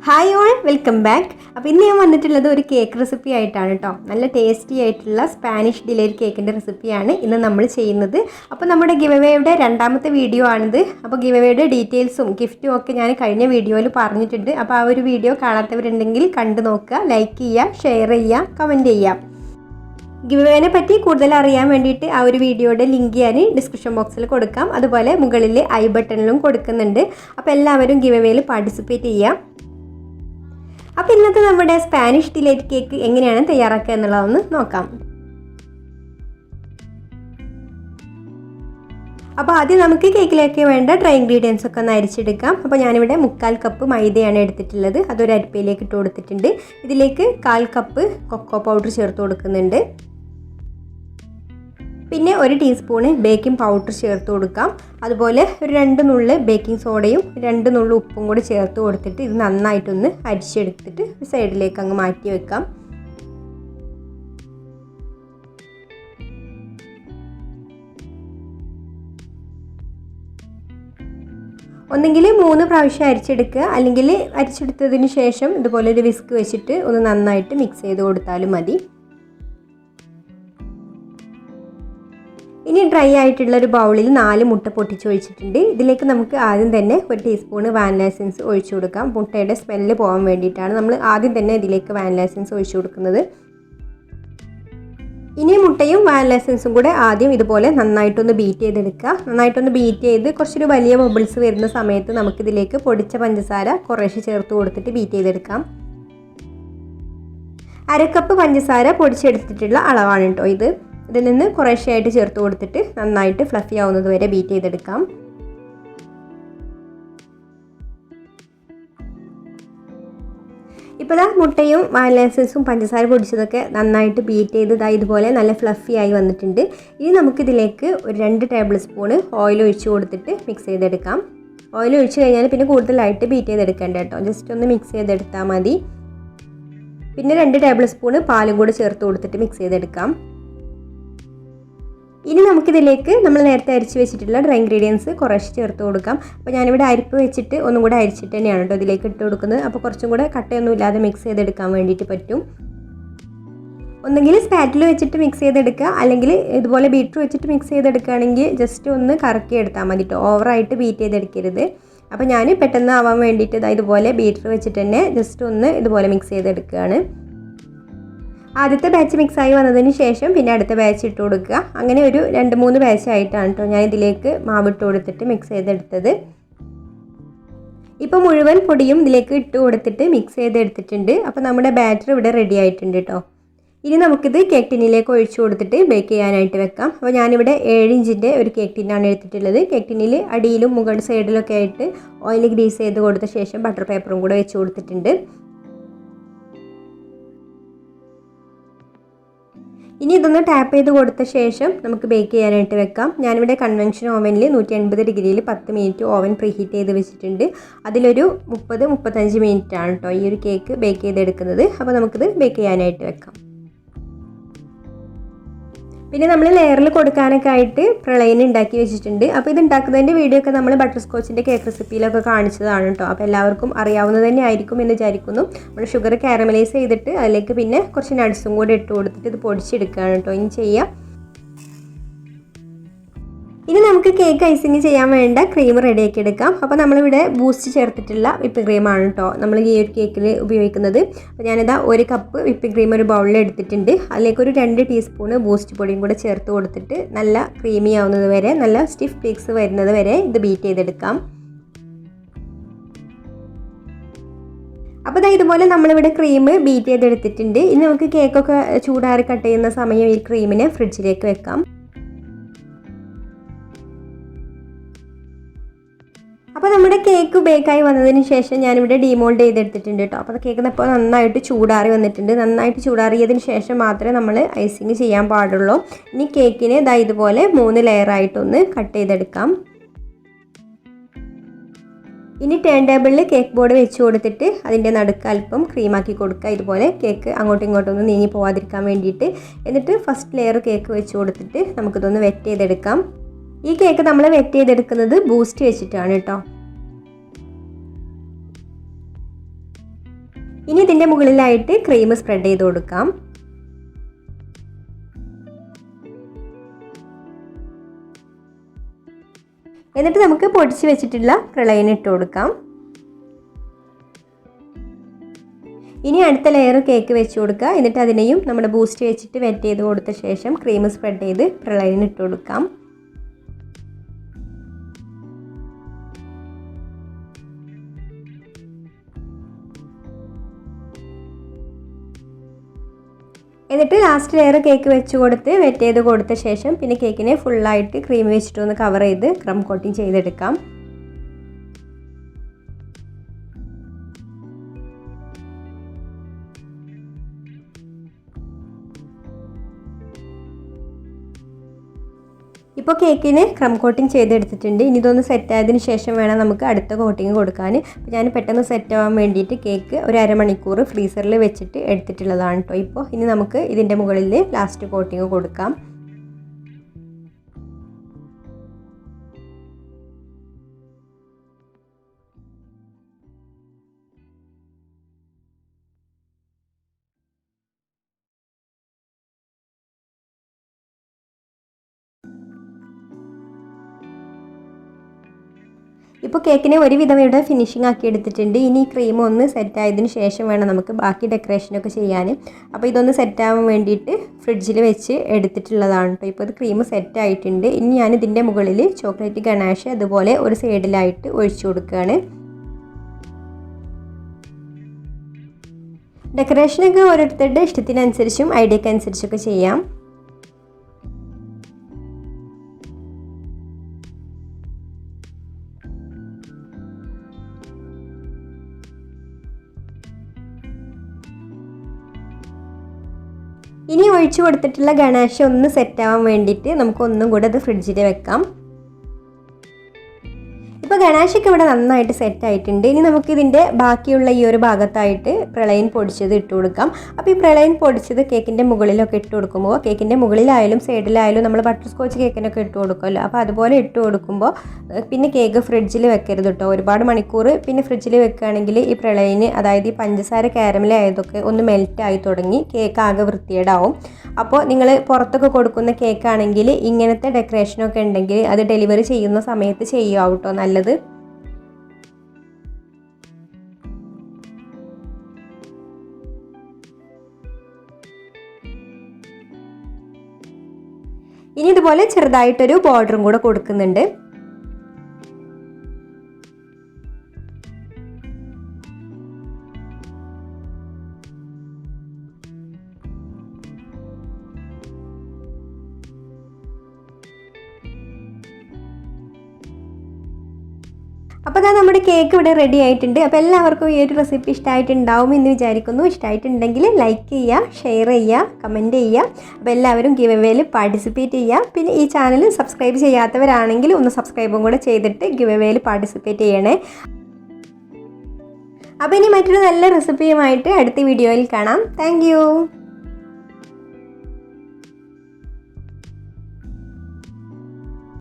Hi all, welcome back. അപ്പോൾ ഇന്ന് ഞാൻ വന്നിട്ടുള്ളത് ഒരു കേക്ക് റെസിപ്പി ആയിട്ടാണ് കേട്ടോ. നല്ല ടേസ്റ്റി ആയിട്ടുള്ള സ്പാനിഷ് ഡിലൈറ്റ് കേക്കിൻ്റെ റെസിപ്പിയാണ് ഇന്ന് നമ്മൾ ചെയ്യുന്നത്. അപ്പോൾ നമ്മുടെ ഗിവ് അവേയുടെ രണ്ടാമത്തെ വീഡിയോ ആണിത്. അപ്പോൾ ഗിവ് അവേയുടെ ഡീറ്റെയിൽസും ഗിഫ്റ്റും ഒക്കെ ഞാൻ കഴിഞ്ഞ വീഡിയോയിൽ പറഞ്ഞിട്ടുണ്ട്. അപ്പോൾ ആ ഒരു വീഡിയോ കാണാത്തവരുണ്ടെങ്കിൽ കണ്ടു നോക്കുക, ലൈക്ക് ചെയ്യുക, ഷെയർ ചെയ്യുക, കമൻറ്റ് ചെയ്യുക. ഗിവ് അവേനെ പറ്റി കൂടുതൽ അറിയാൻ വേണ്ടിയിട്ട് ആ ഒരു വീഡിയോയുടെ ലിങ്ക് ഞാൻ ഡിസ്ക്രിപ്ഷൻ ബോക്സിൽ കൊടുക്കാം. അതുപോലെ മുകളിൽ ഐ ബട്ടണിലും കൊടുക്കുന്നുണ്ട്. അപ്പോൾ എല്ലാവരും ഗിവ് അവേയിൽ പാർട്ടിസിപ്പേറ്റ് ചെയ്യാം. അപ്പോൾ ഇന്നത്തെ നമ്മുടെ സ്പാനിഷ് ഡിലൈറ്റ് കേക്ക് എങ്ങനെയാണ് തയ്യാറാക്കുക എന്നുള്ളതൊന്ന് നോക്കാം. അപ്പോൾ ആദ്യം നമുക്ക് കേക്കിലേക്ക് വേണ്ട ഡ്രൈ ഇൻഗ്രീഡിയൻസ് ഒക്കെ ഒന്ന് അരിച്ചെടുക്കാം. അപ്പോൾ ഞാനിവിടെ 1/4 കപ്പ് മൈദയാണ് എടുത്തിട്ടുള്ളത്. അതൊരു അരിപ്പയിലേക്ക് ഇട്ട് കൊടുത്തിട്ടുണ്ട്. ഇതിലേക്ക് 1/4 കപ്പ് കൊക്കോ പൗഡർ ചേർത്ത് കൊടുക്കുന്നുണ്ട്. പിന്നെ 1 ടീസ്പൂണ് ബേക്കിംഗ് പൗഡർ ചേർത്ത് കൊടുക്കാം. അതുപോലെ ഒരു 2 നുള്ള് ബേക്കിംഗ് സോഡയും 2 നുള്ള് ഉപ്പും കൂടി ചേർത്ത് കൊടുത്തിട്ട് ഇത് നന്നായിട്ടൊന്ന് അരിച്ചെടുത്തിട്ട് സൈഡിലേക്ക് അങ്ങ് മാറ്റി വെക്കാം. ഒന്നെങ്കിൽ 3 പ്രാവശ്യം അരിച്ചെടുക്കുക, അല്ലെങ്കിൽ അരിച്ചെടുത്തതിന് ശേഷം ഇതുപോലെ ഒരു വിസ്ക് വെച്ചിട്ട് ഒന്ന് നന്നായിട്ട് മിക്സ് ചെയ്ത് കൊടുത്താലും മതി. ഇനി ഡ്രൈ ആയിട്ടുള്ള ഒരു ബൗളിൽ 4 മുട്ട പൊട്ടിച്ച് ഒഴിച്ചിട്ടുണ്ട്. ഇതിലേക്ക് നമുക്ക് ആദ്യം തന്നെ 1 ടീസ്പൂണ് വാനില എസൻസ് ഒഴിച്ചു കൊടുക്കാം. മുട്ടയുടെ സ്മെല്ല് പോകാൻ വേണ്ടിയിട്ടാണ് നമ്മൾ ആദ്യം തന്നെ ഇതിലേക്ക് വാനില എസൻസ് ഒഴിച്ചു കൊടുക്കുന്നത്. ഇനി മുട്ടയും വാനില എസൻസും കൂടെ ആദ്യം ഇതുപോലെ നന്നായിട്ടൊന്ന് ബീറ്റ് ചെയ്തെടുക്കുക. നന്നായിട്ടൊന്ന് ബീറ്റ് ചെയ്ത് കുറച്ചൊരു വലിയ ബബിൾസ് വരുന്ന സമയത്ത് നമുക്കിതിലേക്ക് പൊടിച്ച പഞ്ചസാര കുറേശ്ശെ ചേർത്ത് കൊടുത്തിട്ട് ബീറ്റ് ചെയ്തെടുക്കാം. 1/2 കപ്പ് പഞ്ചസാര പൊടിച്ചെടുത്തിട്ടുള്ള അളവാണ് കേട്ടോ ഇത്. ഇതിൽ നിന്ന് കുറേശ്ശെയായിട്ട് ചേർത്ത് കൊടുത്തിട്ട് നന്നായിട്ട് ഫ്ലഫി ആവുന്നത് വരെ ബീറ്റ് ചെയ്തെടുക്കാം. ഇപ്പോൾ മുട്ടയും വാനില എസൻസും പഞ്ചസാര പൊടിച്ചതൊക്കെ നന്നായിട്ട് ബീറ്റ് ചെയ്ത് ഇതുപോലെ നല്ല ഫ്ലഫി ആയി വന്നിട്ടുണ്ട്. ഇനി നമുക്കിതിലേക്ക് ഒരു 2 ടേബിൾ സ്പൂണ് ഓയിൽ ഒഴിച്ച് കൊടുത്തിട്ട് മിക്സ് ചെയ്തെടുക്കാം. ഓയിൽ ഒഴിച്ച് കഴിഞ്ഞാൽ പിന്നെ കൂടുതലായിട്ട് ബീറ്റ് ചെയ്തെടുക്കേണ്ട കേട്ടോ, ജസ്റ്റ് ഒന്ന് മിക്സ് ചെയ്തെടുത്താൽ മതി. പിന്നെ 2 ടേബിൾ സ്പൂണ് പാലും കൂടി ചേർത്ത് കൊടുത്തിട്ട് മിക്സ് ചെയ്തെടുക്കാം. ഇനി നമുക്കിതിലേക്ക് നമ്മൾ നേരത്തെ അരിച്ച് വെച്ചിട്ടുള്ള ഡ്രൈ ഇൻഗ്രീഡിയൻസ് കുറേശ്ശെ ചേർത്ത് കൊടുക്കാം. അപ്പോൾ ഞാനിവിടെ അരിപ്പ് വെച്ചിട്ട് ഒന്നും കൂടെ അരിച്ചിട്ട് തന്നെയാണ് കേട്ടോ ഇതിലേക്ക് ഇട്ട് കൊടുക്കുന്നത്. അപ്പോൾ കുറച്ചും കൂടെ കട്ടയൊന്നും ഇല്ലാതെ മിക്സ് ചെയ്തെടുക്കാൻ വേണ്ടിയിട്ട് പറ്റും. ഒന്നെങ്കിൽ സ്പാറ്റിൽ വെച്ചിട്ട് മിക്സ് ചെയ്തെടുക്കുക, അല്ലെങ്കിൽ ഇതുപോലെ ബീറ്റർ വെച്ചിട്ട് മിക്സ് ചെയ്തെടുക്കുകയാണെങ്കിൽ ജസ്റ്റ് ഒന്ന് കറക്കി എടുത്താൽ മതി കേട്ടോ, ഓവറായിട്ട് ബീറ്റ് ചെയ്തെടുക്കരുത്. അപ്പോൾ ഞാൻ പെട്ടെന്ന് ആവാൻ വേണ്ടിയിട്ട് ഇതുപോലെ ബീറ്റർ വെച്ചിട്ട് തന്നെ ജസ്റ്റ് ഒന്ന് ഇതുപോലെ മിക്സ് ചെയ്തെടുക്കുകയാണ്. ആദ്യത്തെ ബാച്ച് മിക്സായി വന്നതിന് ശേഷം പിന്നെ അടുത്ത ബാച്ച് ഇട്ട് കൊടുക്കുക. അങ്ങനെ ഒരു 2-3 ബാച്ചായിട്ടാണ് കേട്ടോ ഞാൻ ഇതിലേക്ക് മാവിട്ട് കൊടുത്തിട്ട് മിക്സ് ചെയ്തെടുത്തത്. ഇപ്പോൾ മുഴുവൻ പൊടിയും ഇതിലേക്ക് ഇട്ട് കൊടുത്തിട്ട് മിക്സ് ചെയ്തെടുത്തിട്ടുണ്ട്. അപ്പോൾ നമ്മുടെ ബാറ്റർ ഇവിടെ റെഡി ആയിട്ടുണ്ട് കേട്ടോ. ഇനി നമുക്കിത് കേക്ക് ടിന്നിലേക്ക് ഒഴിച്ചു കൊടുത്തിട്ട് ബേക്ക് ചെയ്യാനായിട്ട് വെക്കാം. അപ്പോൾ ഞാനിവിടെ 7 ഇഞ്ചിൻ്റെ ഒരു കേക്ക് ടിന്നാണ് എടുത്തിട്ടുള്ളത്. കേക്ക് ടിന്നിൽ അടിയിലും മുകൾ സൈഡിലൊക്കെ ആയിട്ട് ഓയിൽ ഗ്രീസ് ചെയ്ത് കൊടുത്ത ശേഷം ബട്ടർ പേപ്പറും കൂടെ വെച്ച് കൊടുത്തിട്ടുണ്ട്. ഇനി ഇതൊന്ന് ടാപ്പ് ചെയ്ത് കൊടുത്ത ശേഷം നമുക്ക് ബേക്ക് ചെയ്യാനായിട്ട് വെക്കാം. ഞാനിവിടെ കൺവെൻഷൻ ഓവനിൽ 180 ഡിഗ്രിയിൽ 10 മിനിറ്റ് ഓവൻ പ്രീഹീറ്റ് ചെയ്ത് വെച്ചിട്ടുണ്ട്. അതിലൊരു 30-35 മിനിറ്റ് ആണ് കേട്ടോ ഈ ഒരു കേക്ക് ബേക്ക് ചെയ്തെടുക്കുന്നത്. അപ്പോൾ നമുക്കിത് ബേക്ക് ചെയ്യാനായിട്ട് വെക്കാം. പിന്നെ നമ്മൾ ലെയറിൽ കൊടുക്കാനൊക്കെ ആയിട്ട് പ്രളയിൻ ഉണ്ടാക്കി വെച്ചിട്ടുണ്ട്. അപ്പോൾ ഇത് ഉണ്ടാക്കുന്നതിൻ്റെ വീഡിയോ ഒക്കെ നമ്മൾ ബട്ടർ സ്കോച്ചിൻ്റെ കേക്ക് റെസിപ്പിയിലൊക്കെ കാണിച്ചതാണ് കേട്ടോ. അപ്പോൾ എല്ലാവർക്കും അറിയാവുന്നത് തന്നെ ആയിരിക്കും എന്ന് വിചാരിക്കുന്നു. നമ്മൾ ഷുഗർ കാരമലൈസ് ചെയ്തിട്ട് അതിലേക്ക് പിന്നെ കുറച്ച് നട്ട്സും കൂടി ഇട്ട് കൊടുത്തിട്ട് ഇത് പൊടിച്ചെടുക്കുകയാണ് കേട്ടോ ഇനി ചെയ്യുക. ഇനി നമുക്ക് കേക്ക് ഐസിങ് ചെയ്യാൻ വേണ്ട ക്രീം റെഡിയാക്കി എടുക്കാം. അപ്പോൾ നമ്മളിവിടെ ബൂസ്റ്റ് ചേർത്തിട്ടുള്ള വിപ്പിംഗ് ക്രീമാണ് കേട്ടോ നമ്മൾ ഈ ഒരു കേക്കിൽ ഉപയോഗിക്കുന്നത്. അപ്പോൾ ഞാനിതാ 1 കപ്പ് വിപ്പിംഗ് ക്രീം ഒരു ബൗളിൽ എടുത്തിട്ടുണ്ട്. അതിലേക്ക് ഒരു 2 ടീസ്പൂണ് ബൂസ്റ്റ് പൊടിയും കൂടെ ചേർത്ത് കൊടുത്തിട്ട് നല്ല ക്രീമി ആവുന്നത് വരെ, നല്ല സ്റ്റിഫ് പീക്സ് വരുന്നത് വരെ ഇത് ബീറ്റ് ചെയ്തെടുക്കാം. അപ്പോൾ ഇതുപോലെ നമ്മളിവിടെ ക്രീം ബീറ്റ് ചെയ്തെടുത്തിട്ടുണ്ട്. ഇനി നമുക്ക് കേക്കൊക്കെ ചൂടാറി കട്ട് ചെയ്യുന്ന സമയം ഈ ക്രീമിനെ ഫ്രിഡ്ജിലേക്ക് വെക്കാം. അപ്പോൾ നമ്മുടെ കേക്ക് ബേക്കായി വന്നതിന് ശേഷം ഞാനിവിടെ ഡീമോൾഡ് ചെയ്തെടുത്തിട്ടുണ്ട് കേട്ടോ. അപ്പോൾ കേക്ക് ഇപ്പോൾ നന്നായിട്ട് ചൂടാറി വന്നിട്ടുണ്ട്. നന്നായിട്ട് ചൂടാറിയതിന് ശേഷം മാത്രമേ നമ്മൾ ഐസിങ് ചെയ്യാൻ പാടുള്ളൂ. ഇനി കേക്കിനെ ഇതുപോലെ 3 ലെയറായിട്ടൊന്ന് കട്ട് ചെയ്തെടുക്കാം. ഇനി ടേൺ ടേബിളിൽ കേക്ക് ബോർഡ് വെച്ച് കൊടുത്തിട്ട് അതിൻ്റെ നടുക്ക് അല്പം ക്രീമാക്കി കൊടുക്കുക. ഇതുപോലെ കേക്ക് അങ്ങോട്ടും ഇങ്ങോട്ടൊന്നും നീങ്ങി പോവാതിരിക്കാൻ വേണ്ടിയിട്ട്. എന്നിട്ട് ഫസ്റ്റ് ലെയർ കേക്ക് വെച്ച് കൊടുത്തിട്ട് നമുക്കിതൊന്ന് വെറ്റ് ചെയ്തെടുക്കാം. ഈ കേക്ക് നമ്മൾ വെറ്റ് ചെയ്തെടുക്കുന്നത് ബൂസ്റ്റ് വെച്ചിട്ടാണ് കേട്ടോ. ഇനി ഇതിൻ്റെ മുകളിലായിട്ട് ക്രീം സ്പ്രെഡ് ചെയ്ത് കൊടുക്കാം. എന്നിട്ട് നമുക്ക് പൊടിച്ച് വെച്ചിട്ടുള്ള പ്രളയൻ ഇട്ട് കൊടുക്കാം. ഇനി അടുത്ത ലെയർ കേക്ക് വെച്ച് കൊടുക്കുക. എന്നിട്ട് അതിനെയും നമ്മുടെ ബൂസ്റ്റ് വെച്ചിട്ട് വെറ്റ് ചെയ്ത് കൊടുത്ത ശേഷം ക്രീം സ്പ്രെഡ് ചെയ്ത് പ്രളയൻ ഇട്ട് കൊടുക്കാം. എന്നിട്ട് ലാസ്റ്റ് ലെയർ കേക്ക് വെച്ച് കൊടുത്ത് വെറ്റ് ചെയ്ത് കൊടുത്ത ശേഷം പിന്നെ കേക്കിനെ ഫുള്ളായിട്ട് ക്രീം വെച്ചിട്ട് ഒന്ന് കവർ ചെയ്ത് ക്രം കോട്ടിങ് ചെയ്തെടുക്കാം. ഇപ്പോൾ കേക്കിന് ക്രം കോട്ടിങ് ചെയ്തെടുത്തിട്ടുണ്ട്. ഇനി ഇതൊന്ന് സെറ്റായതിന് ശേഷം വേണം നമുക്ക് അടുത്ത കോട്ടിങ് കൊടുക്കാൻ. അപ്പോൾ ഞാൻ പെട്ടെന്ന് സെറ്റ് ആവാൻ വേണ്ടിയിട്ട് കേക്ക് ഒരു അരമണിക്കൂർ ഫ്രീസറിൽ വെച്ചിട്ട് എടുത്തിട്ടുള്ളതാണ് കേട്ടോ. ഇപ്പോൾ ഇനി നമുക്ക് ഇതിൻ്റെ മുകളിൽ ലാസ്റ്റ് കോട്ടിങ് കൊടുക്കാം. ഇപ്പോൾ കേക്കിനെ ഒരുവിധം ഇവിടെ ഫിനിഷിംഗ് ആക്കി എടുത്തിട്ടുണ്ട്. ഇനി ക്രീം ഒന്ന് സെറ്റായതിന് ശേഷം വേണം നമുക്ക് ബാക്കി ഡെക്കറേഷനൊക്കെ ചെയ്യാൻ. അപ്പോൾ ഇതൊന്ന് സെറ്റാവാൻ വേണ്ടിയിട്ട് ഫ്രിഡ്ജിൽ വെച്ച് എടുത്തിട്ടുള്ളതാണ് കേട്ടോ. ഇപ്പോൾ ഇത് ക്രീം സെറ്റായിട്ടുണ്ട്. ഇനി ഞാൻ ഇതിൻ്റെ മുകളിൽ ചോക്ലേറ്റ് ഗനാഷ് അതുപോലെ ഒരു സൈഡിലായിട്ട് ഒഴിച്ചു കൊടുക്കുകയാണ്. ഡെക്കറേഷനൊക്കെ ഓരോരുത്തരുടെ ഇഷ്ടത്തിനനുസരിച്ചും ഐഡിയക്ക് അനുസരിച്ചൊക്കെ ചെയ്യാം. ഇനി ഒഴിച്ചു കൊടുത്തിട്ടുള്ള ഗണാഷ് ഒന്ന് സെറ്റാവാൻ വേണ്ടിയിട്ട് നമുക്കൊന്നും കൂടെ അത് ഫ്രിഡ്ജിൽ വെക്കാം. ഇപ്പോൾ ഗണാഷൊക്കെ ഇവിടെ നന്നായിട്ട് സെറ്റായിട്ടുണ്ട്. ഇനി നമുക്കിതിൻ്റെ ബാക്കിയുള്ള ഈ ഒരു ഭാഗത്തായിട്ട് പ്രളയൻ പൊടിച്ചത് ഇട്ട് കൊടുക്കാം. അപ്പോൾ ഈ പ്രളയൻ പൊടിച്ചത് കേക്കിൻ്റെ മുകളിലൊക്കെ ഇട്ട് കൊടുക്കുമ്പോൾ കേക്കിൻ്റെ മുകളിലായാലും സൈഡിലായാലും നമ്മൾ ബട്ടർ സ്കോച്ച് കേക്കിനൊക്കെ ഇട്ട് കൊടുക്കുമല്ലോ. അപ്പോൾ അതുപോലെ ഇട്ട് കൊടുക്കുമ്പോൾ പിന്നെ കേക്ക് ഫ്രിഡ്ജിൽ വെക്കരുത് കേട്ടോ. ഒരുപാട് മണിക്കൂർ പിന്നെ ഫ്രിഡ്ജിൽ വെക്കുകയാണെങ്കിൽ ഈ പ്രളയന് അതായത് ഈ പഞ്ചസാര കാരമൽ ആയതൊക്കെ ഒന്ന് മെൽറ്റായി തുടങ്ങി കേക്ക് ആകെ വൃത്തികേടാവും. അപ്പോൾ നിങ്ങൾ പുറത്തൊക്കെ കൊടുക്കുന്ന കേക്കാണെങ്കിൽ ഇങ്ങനത്തെ ഡെക്കറേഷനൊക്കെ ഉണ്ടെങ്കിൽ അത് ഡെലിവറി ചെയ്യുന്ന സമയത്ത് ചെയ്യാം കേട്ടോ നല്ലത്. ഇനി ഇതുപോലെ ചെറുതായിട്ടൊരു ബോർഡറും കൂടെ കൊടുക്കുന്നുണ്ട്. അപ്പോൾ അതാ നമ്മുടെ കേക്ക് ഇവിടെ റെഡി ആയിട്ടുണ്ട്. അപ്പോൾ എല്ലാവർക്കും ഈ ഒരു റെസിപ്പി ഇഷ്ടമായിട്ടുണ്ടാവും എന്ന് വിചാരിക്കുന്നു. ഇഷ്ടമായിട്ടുണ്ടെങ്കിൽ ലൈക്ക് ചെയ്യുക, ഷെയർ ചെയ്യുക, കമൻറ്റ് ചെയ്യുക. അപ്പോൾ എല്ലാവരും ഗിവ് അവേയിൽ പാർട്ടിസിപ്പേറ്റ് ചെയ്യുക. പിന്നെ ഈ ചാനൽ സബ്സ്ക്രൈബ് ചെയ്യാത്തവരാണെങ്കിൽ ഒന്ന് സബ്സ്ക്രൈബും കൂടെ ചെയ്തിട്ട് ഗിവ് അവേയിൽ പാർട്ടിസിപ്പേറ്റ് ചെയ്യണേ. അപ്പോൾ ഇനി മറ്റൊരു നല്ല റെസിപ്പിയുമായിട്ട് അടുത്ത വീഡിയോയിൽ കാണാം. താങ്ക്